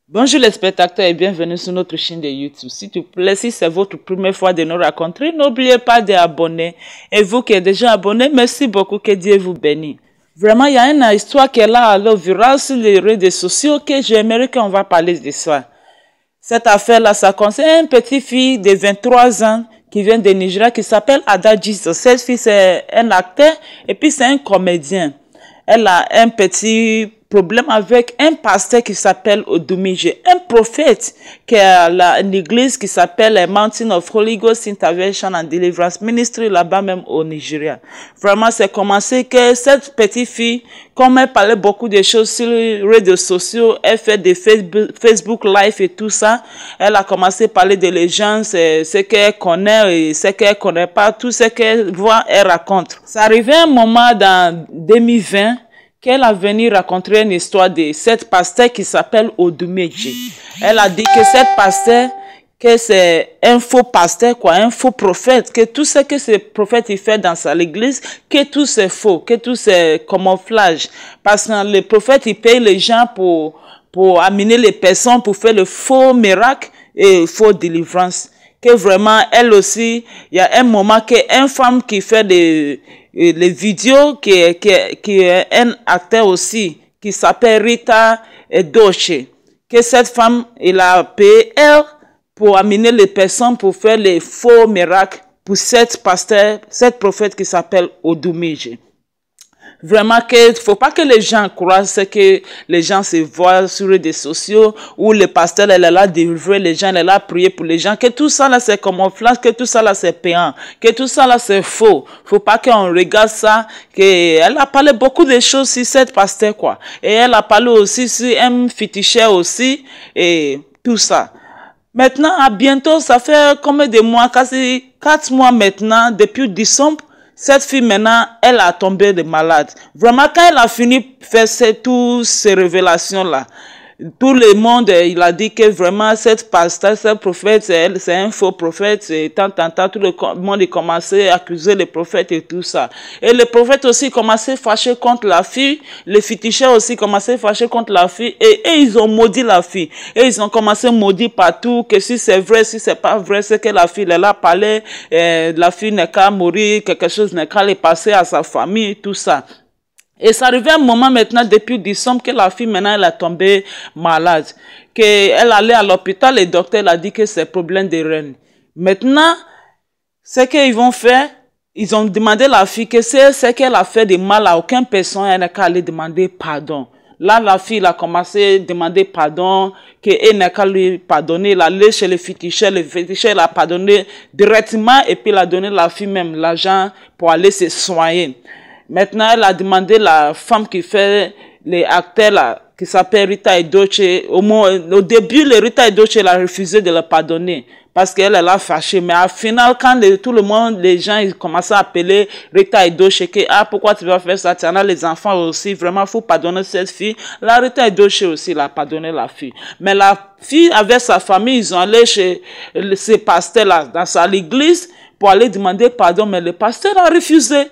Bonjour les spectateurs et bienvenue sur notre chaîne de YouTube. S'il te plaît, si c'est votre première fois de nous rencontrer, n'oubliez pas d'abonner. Et vous qui êtes déjà abonné, merci beaucoup, que Dieu vous bénisse. Vraiment, il y a une histoire qui est là à l'eau virale sur les réseaux sociaux que j'aimerais qu'on va parler de ça. Cette affaire-là, ça concerne une petite fille de 23 ans qui vient de Nigeria qui s'appelle Ada Jesus. Cette fille, c'est un acteur et puis c'est un comédien. Elle a un petit problème avec un pasteur qui s'appelle Odumije, un prophète qui a une église qui s'appelle Mountain of Holy Ghost Intervention and Deliverance Ministry là-bas même au Nigeria. Vraiment, c'est commencé que cette petite fille, comme elle parlait beaucoup de choses sur les réseaux sociaux, elle fait des Facebook Live et tout ça, elle a commencé à parler de les gens, ce qu'elle connaît et ce qu'elle connaît pas, tout ce qu'elle voit, elle raconte. Ça arrivait un moment dans 2020 qu'elle a venu raconter une histoire de cette pasteur qui s'appelle Odumije. Elle a dit que cette pasteur, que c'est un faux pasteur, quoi, un faux prophète, que tout ce que ce prophète il fait dans sa église, que tout c'est faux, que tout c'est camouflage. Parce que le prophète il paye les gens pour amener les personnes, pour faire le faux miracle et faux délivrance. Que vraiment, elle aussi, il y a un moment qu'une femme qui fait les vidéos, qui est un acteur aussi, qui s'appelle Rita Edochie, que cette femme, elle a payé elle pour amener les personnes pour faire les faux miracles pour cette pasteur, cette prophète qui s'appelle Odumije. Vraiment qu'il faut pas que les gens croient ce que les gens se voient sur les réseaux sociaux où le pasteur elle est là délivrer les gens, elle est là prier pour les gens, que tout ça là c'est camouflage, que tout ça là c'est payant, que tout ça là c'est faux. Faut pas qu'on regarde ça, que elle a parlé beaucoup de choses sur cette pasteur quoi. Et elle a parlé aussi sur un féticheur aussi et tout ça. Maintenant, à bientôt, ça fait combien de mois, quasi 4 mois maintenant, depuis décembre, cette fille maintenant, elle a tombé de malade. Vraiment, quand elle a fini de faire toutes ces révélations-là, tout le monde, il a dit que vraiment, cette pasteur, cette prophète, c'est un faux prophète, et tant, tout le monde a commencé à accuser le prophète et tout ça. Et le prophète aussi commençait à fâcher contre la fille, les féticheurs aussi commençaient à fâcher contre la fille, et ils ont maudit la fille. Et ils ont commencé à maudire partout, que si c'est vrai, si c'est pas vrai, c'est que la fille, elle a parlé, la fille n'est qu'à mourir, quelque chose n'est qu'à aller passer à sa famille, tout ça. Et ça arrivait un moment maintenant, depuis décembre, que la fille maintenant, elle est tombée malade. Qu'elle allait à l'hôpital, le docteur a dit que c'est problème de reins. Maintenant, ce qu'ils vont faire, ils ont demandé à la fille que c'est ce qu'elle a fait de mal à aucune personne, elle n'a qu'à aller demander pardon. Là, la fille a commencé à demander pardon, qu'elle n'a qu'à lui pardonner. Elle allait chez le féticheur l'a pardonné directement et puis elle a donné à la fille même l'argent pour aller se soigner. Maintenant, elle a demandé la femme qui fait les acteurs là, qui s'appelle Rita Edochie. Au début, Rita Edochie elle a refusé de la pardonner parce qu'elle est fâchée. Mais au final, quand tout le monde, les gens, ils commençaient à appeler Rita Edochie que pourquoi tu vas faire ça? Tu en as les enfants aussi. Vraiment, faut pardonner cette fille. La Rita Edochie aussi, elle a pardonné la fille. Mais la fille, avec sa famille, ils ont allé chez ces pasteurs là, dans l'église, pour aller demander pardon. Mais le pasteur a refusé.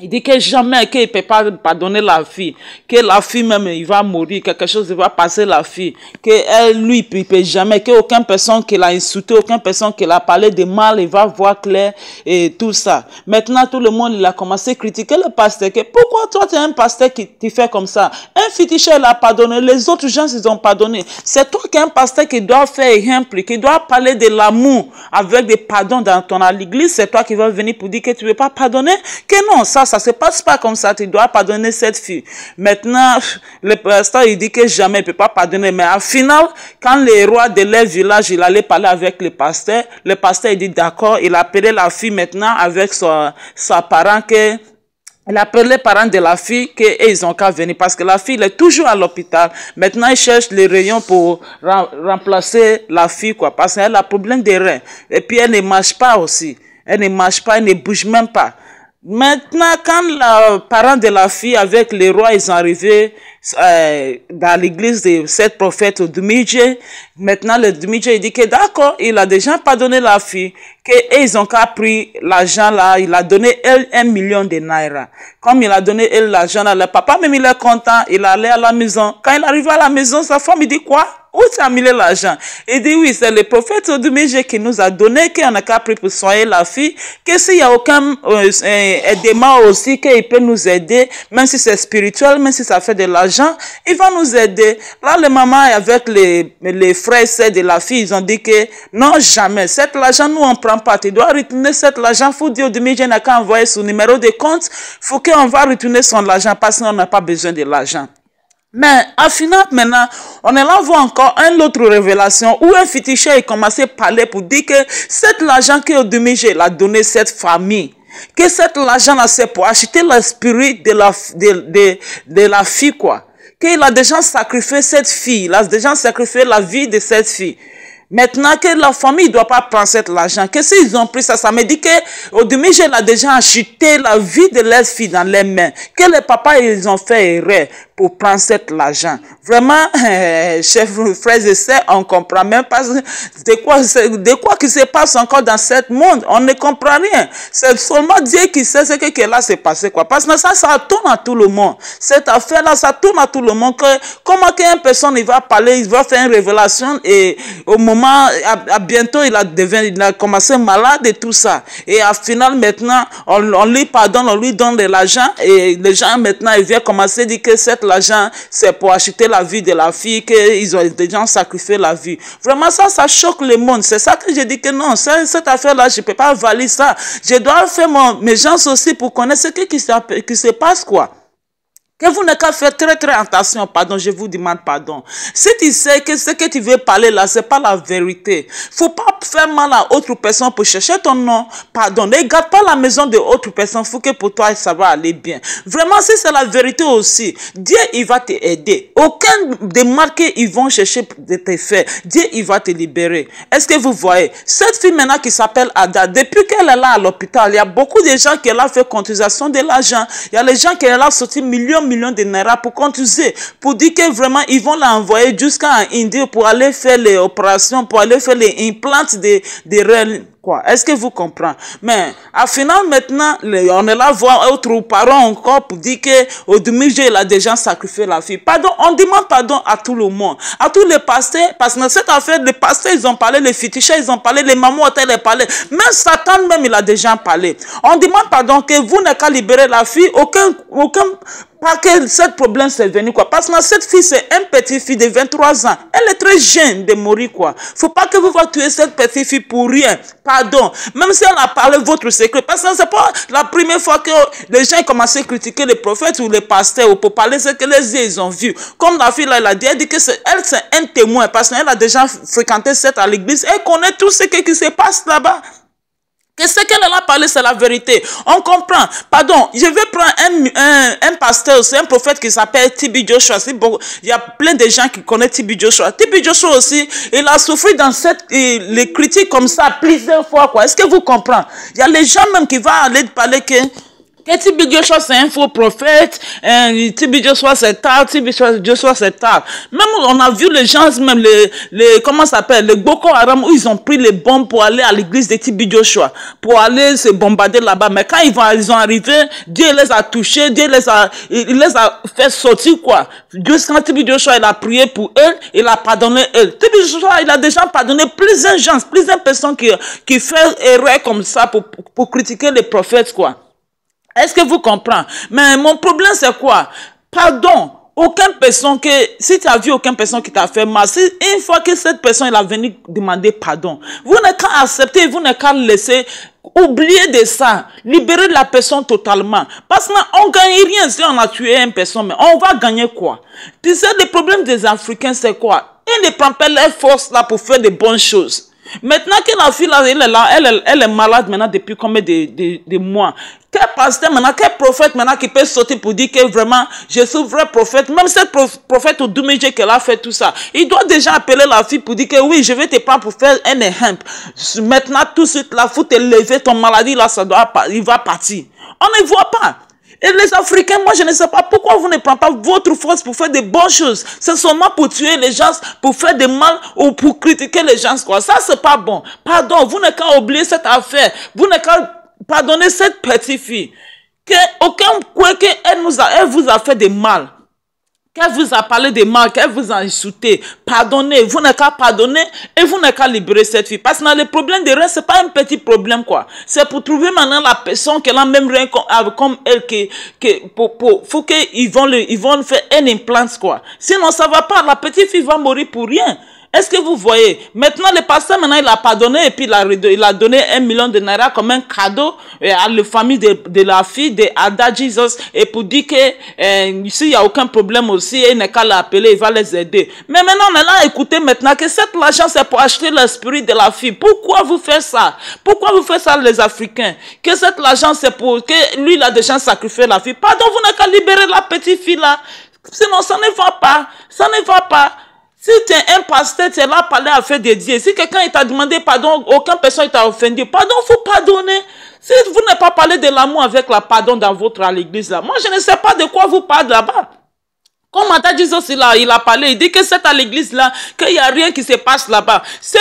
Il dit que jamais qu'il ne peut pas pardonner la fille, que la fille même il va mourir, quelque chose va passer la fille, que lui il peut jamais, qu'aucune personne qui l'a insulté, aucune personne qui l'a parlé de mal, il va voir clair et tout ça. Maintenant tout le monde il a commencé à critiquer le pasteur, que pourquoi toi tu es un pasteur qui fait comme ça? Un féticheur il a pardonné, les autres gens ils ont pardonné. C'est toi qui es un pasteur qui doit faire exemple, qui doit parler de l'amour avec des pardons dans ton l'église, c'est toi qui vas venir pour dire que tu ne veux pas pardonner, que non, ça se passe pas comme ça, tu dois pardonner cette fille. Maintenant, le pasteur, il dit que jamais il peut pas pardonner, mais au final, quand le roi de leur village, il allait parler avec le pasteur il dit d'accord, il a appelé la fille maintenant avec sa parent que, il a appelé les parents de la fille qu'ils ont qu'à venir parce que la fille elle est toujours à l'hôpital. Maintenant, ils cherchent les rayons pour remplacer la fille, quoi, parce qu'elle a problème de reins. Et puis, elle ne marche pas aussi. Elle ne marche pas, elle ne bouge même pas. Maintenant, quand les parents de la fille avec les rois, ils sont arrivés, dans l'église de cette prophète Odumije. Maintenant, le Odumije, il dit que d'accord, il a déjà pardonné la fille, qu'ils ont qu'à pris l'argent là, il a donné elle 1 million de naira. Comme il a donné elle l'argent là, le papa même il est content, il est allé à la maison. Quand il arrive à la maison, sa femme, il dit quoi? Où tu as mis l'argent? Il dit oui, c'est le prophète Odumije qui nous a donné, qu'on a qu'à pris pour soigner la fille, que s'il y a aucun aidement aussi, qu'il peut nous aider, même si c'est spirituel, même si ça fait de l'argent, il va nous aider. Là, les mamans avec les frères et sœurs de la fille, ils ont dit que non, jamais, cet argent, nous on prend pas. Tu dois retourner cet argent, faut dire Odumije n'a qu'à envoyer son numéro de compte, faut qu'on va retourner son argent parce qu'on n'a pas besoin de l'argent. Mais, à final, maintenant, on est là voir encore une autre révélation où un féticheur a commencé à parler pour dire que cet argent que Odumije a donné cette famille, que cet argent-là, c'est pour acheter l'esprit de la fille, quoi. Qu'il a déjà sacrifié cette fille, il a déjà sacrifié la vie de cette fille. Maintenant que la famille ne doit pas prendre cet argent, que s'ils ont pris ça, ça me dit que Odumije a déjà acheté la vie de leur fille dans les mains. Que les papas, ils ont fait erreur pour prendre cet argent. Vraiment, chers frères et sœurs, on comprend même pas de quoi qui se passe encore dans ce monde. On ne comprend rien. C'est seulement Dieu qui sait ce que là s'est passé, quoi. Parce que ça tourne à tout le monde. Cette affaire-là, ça tourne à tout le monde. Comment qu'une personne, il va parler, il va faire une révélation et au moment à bientôt, il a commencé malade et tout ça. Et à final, maintenant, on lui pardonne, on lui donne de l'argent et les gens, maintenant, ils viennent commencer à dire que cet argent, c'est pour acheter la vie de la fille, qu'ils ont déjà sacrifié la vie. Vraiment, ça choque le monde. C'est ça que je dis que non, cette affaire-là, je ne peux pas valider ça. Je dois faire mes gens aussi pour connaître ce qui se passe, quoi. Que vous n'avez qu'à faire très très attention, pardon, je vous demande pardon. Si tu sais que ce que tu veux parler là, c'est pas la vérité. Faut pas faire mal à autre personne pour chercher ton nom, pardon. Ne garde pas la maison de autre personne, faut que pour toi ça va aller bien. Vraiment, si c'est la vérité aussi, Dieu il va te aider. Aucun des marqués ils vont chercher de te faire. Dieu il va te libérer. Est-ce que vous voyez? Cette fille maintenant qui s'appelle Ada, depuis qu'elle est là à l'hôpital, il y a beaucoup de gens qui ont fait cotisation de l'argent. Il y a les gens qui ont sorti millions de naira pour contuser, pour dire que vraiment ils vont l'envoyer jusqu'à Indie pour aller faire les opérations, pour aller faire les implants des reins, quoi. Est-ce que vous comprenez? Mais à final maintenant, on est là voir autres parents encore pour dire que Odumije il a déjà sacrifié la fille. Pardon, on demande pardon à tout le monde, à tous les pasteurs, parce que dans cette affaire, les pasteurs ils ont parlé, les féticheurs ils ont parlé, les mamans ont parlé, même Satan même il a déjà parlé. On demande pardon que vous n'avez qu'à libérer la fille, aucun pas que ce problème s'est venu, quoi. Parce que cette fille, c'est une petite fille de 23 ans. Elle est très jeune de mourir, quoi. Faut pas que vous tuer cette petite fille pour rien. Pardon. Même si elle a parlé votre secret. Parce que c'est pas la première fois que les gens commencent à critiquer les prophètes ou les pasteurs ou pour parler de ce que les yeux ils ont vu. Comme la fille là, elle a dit que elle c'est un témoin. Parce qu'elle a déjà fréquenté cette à l'église. Elle connaît tout ce qui se passe là-bas. Que ce qu'elle a parlé, c'est la vérité. On comprend. Pardon, je vais prendre un pasteur, c'est un prophète qui s'appelle TB Joshua. Il y a plein de gens qui connaissent TB Joshua. TB Joshua aussi, il a souffert dans les critiques comme ça plusieurs fois, quoi. Est-ce que vous comprenez? Il y a les gens même qui vont aller parler que TB Joshua c'est un faux prophète, TB Joshua c'est tard, TB Joshua c'est tard. Même on a vu les gens, même comment ça s'appelle, les Boko Haram, où ils ont pris les bombes pour aller à l'église de TB Joshua, pour aller se bombarder là-bas. Mais quand ils ont arrivé, Dieu les a touchés, Dieu il les a fait sortir, quoi. Jusqu'à TB Joshua, il a prié pour eux, il a pardonné eux. TB Joshua, il a déjà pardonné plusieurs gens, plusieurs personnes qui font erreur comme ça pour critiquer les prophètes, quoi. Est-ce que vous comprenez? Mais mon problème, c'est quoi? Pardon. Aucune personne si tu as vu aucune personne qui t'a fait mal, si une fois que cette personne elle a venu demander pardon, vous n'avez qu'à accepter, vous n'avez qu'à laisser, oublier de ça, libérer la personne totalement. Parce qu'on ne gagne rien si on a tué une personne, mais on va gagner quoi? Tu sais, le problème des Africains, c'est quoi? Ils ne prennent pas leur force là pour faire de bonnes choses. Maintenant que la fille là, elle est malade maintenant depuis combien de mois? Quel pasteur maintenant, quel prophète maintenant qui peut sauter pour dire que vraiment je suis vrai prophète? Même cette prophète Odumije qu'elle a fait tout ça, il doit déjà appeler la fille pour dire que oui, je vais te prendre pour faire un exemple. Maintenant tout de suite là, faut te lever, ton maladie là, il va partir. On ne voit pas. Et les Africains, moi je ne sais pas pourquoi vous ne prenez pas votre force pour faire de bonnes choses. C'est seulement pour tuer les gens, pour faire du mal ou pour critiquer les gens, quoi. Ça, c'est pas bon. Pardon, vous n'avez qu'à oublier cette affaire. Vous n'avez qu'à pardonner cette petite fille. Aucun quoi qu'elle vous a fait de mal. Qu'elle vous a parlé de mal, qu'elle vous a insulté, pardonnez, vous n'avez qu'à pardonner et vous n'avez qu'à libérer cette fille. Parce que le problème de rien, c'est pas un petit problème, quoi. C'est pour trouver maintenant la personne qui a même rien comme elle, faut qu'ils vont faire un implant, quoi. Sinon, ça va pas, la petite fille va mourir pour rien. Est-ce que vous voyez? Maintenant, le pasteur, maintenant, il a pardonné et puis il a donné 1 million de naira comme un cadeau à la famille de la fille de Ada Jesus et pour dire que s'il n'y a aucun problème aussi, il n'est qu'à l'appeler, il va les aider. Mais maintenant, on est là, écoutez maintenant que cet argent, c'est pour acheter l'esprit de la fille. Pourquoi vous faites ça? Pourquoi vous faites ça, les Africains? Que cet argent, c'est pour que lui, il a déjà sacrifié la fille. Pardon, vous n'avez qu'à libérer la petite fille là. Sinon, ça ne va pas. Ça ne va pas. Si tu es un pasteur, tu es là parler à faire des dieux. Si quelqu'un t'a demandé pardon, aucune personne t'a offendu. Pardon, il faut pardonner. Si vous n'avez pas parlé de l'amour avec la pardon dans votre l'église là, moi je ne sais pas de quoi vous parlez là-bas. Comme Ada Jesus il a parlé, il dit que c'est à l'église là, qu'il n'y a rien qui se passe là-bas. C'est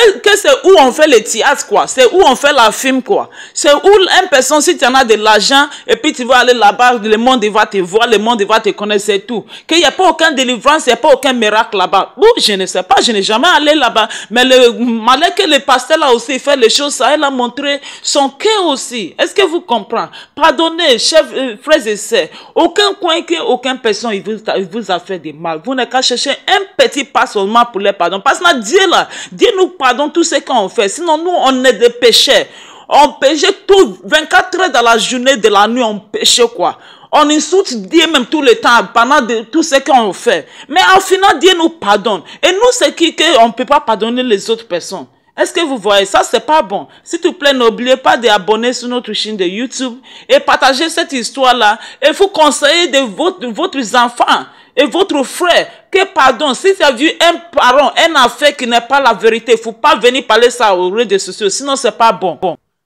où on fait le théâtre, quoi. C'est où on fait la film, quoi. C'est où une personne, si tu en as de l'argent, et puis tu vas aller là-bas, le monde va te voir, le monde va te connaître, c'est tout. Qu'il n'y a pas aucun délivrance, il n'y a pas aucun miracle là-bas. Bon, je ne sais pas, je n'ai jamais allé là-bas. Mais le malheur que le pasteur là aussi fait les choses, ça, il a montré son cœur aussi. Est-ce que vous comprenez? Pardonnez, chers frères et sœurs. Aucun coin que aucune personne, il vous a fait de mal. Vous n'avez qu'à chercher un petit pas seulement pour les pardons. Parce que Dieu là, Dieu nous pardonne tout ce qu'on fait. Sinon, nous, on est des pécheurs. On péchait tout, 24 heures dans la journée, de la nuit, on péchait quoi. On insulte Dieu même tout le temps pendant tout ce qu'on fait. Mais au final, Dieu nous pardonne. Et nous, c'est qu'on ne peut pas pardonner les autres personnes. Est-ce que vous voyez ça? C'est pas bon. S'il te plaît, n'oubliez pas d'abonner sur notre chaîne de YouTube et partager cette histoire-là. Et vous conseiller de votre enfants et votre frère que pardon, si tu as vu un parent, un affaire qui n'est pas la vérité, il ne faut pas venir parler ça aux réseaux sociaux, sinon c'est pas bon.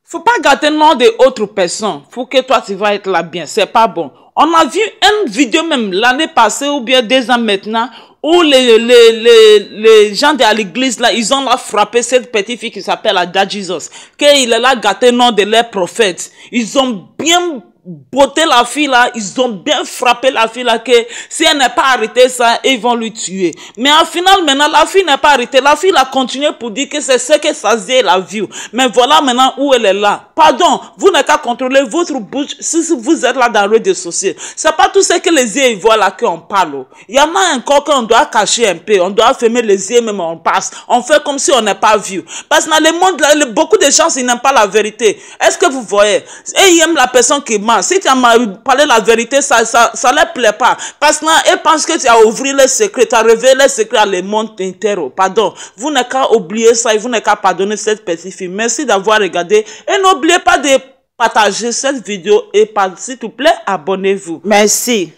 Faut pas gâter le nom d'autres personnes. Faut que toi tu vas être là bien, c'est pas bon. On a vu une vidéo même l'année passée ou bien 2 ans maintenant où les gens de l'église là, ils ont là frappé cette petite fille qui s'appelle Ada Jesus. Qu'il est là gâté le nom de leur prophète. Ils ont bien botter la fille là, ils ont bien frappé la fille là que si elle n'est pas arrêtée ça, ils vont lui tuer. Mais au final maintenant, la fille n'est pas arrêtée. La fille a continué pour dire que c'est ce que ça faisait la vie. Mais voilà maintenant où elle est là. Pardon, vous n'avez qu'à contrôler votre bouche si vous êtes là dans le réseau social. C'est pas tout ce que les yeux voient là qu'on parle. Il y en a encore qu'on doit cacher un peu. On doit fermer les yeux même on passe. On fait comme si on n'est pas vu. Parce que dans le monde là, beaucoup de gens ils n'aiment pas la vérité. Est-ce que vous voyez? Et ils aiment la personne qui ment. Si tu as parlé la vérité, ça ne leur plaît pas. Parce qu'ils pensent que tu as ouvert les secrets, tu as révélé les secrets à le monde entier. Pardon. Vous n'avez qu'à oublier ça et vous n'avez qu'à pardonner cette petite fille. Merci d'avoir regardé. Et n'oubliez pas de partager cette vidéo et s'il vous plaît, abonnez-vous. Merci.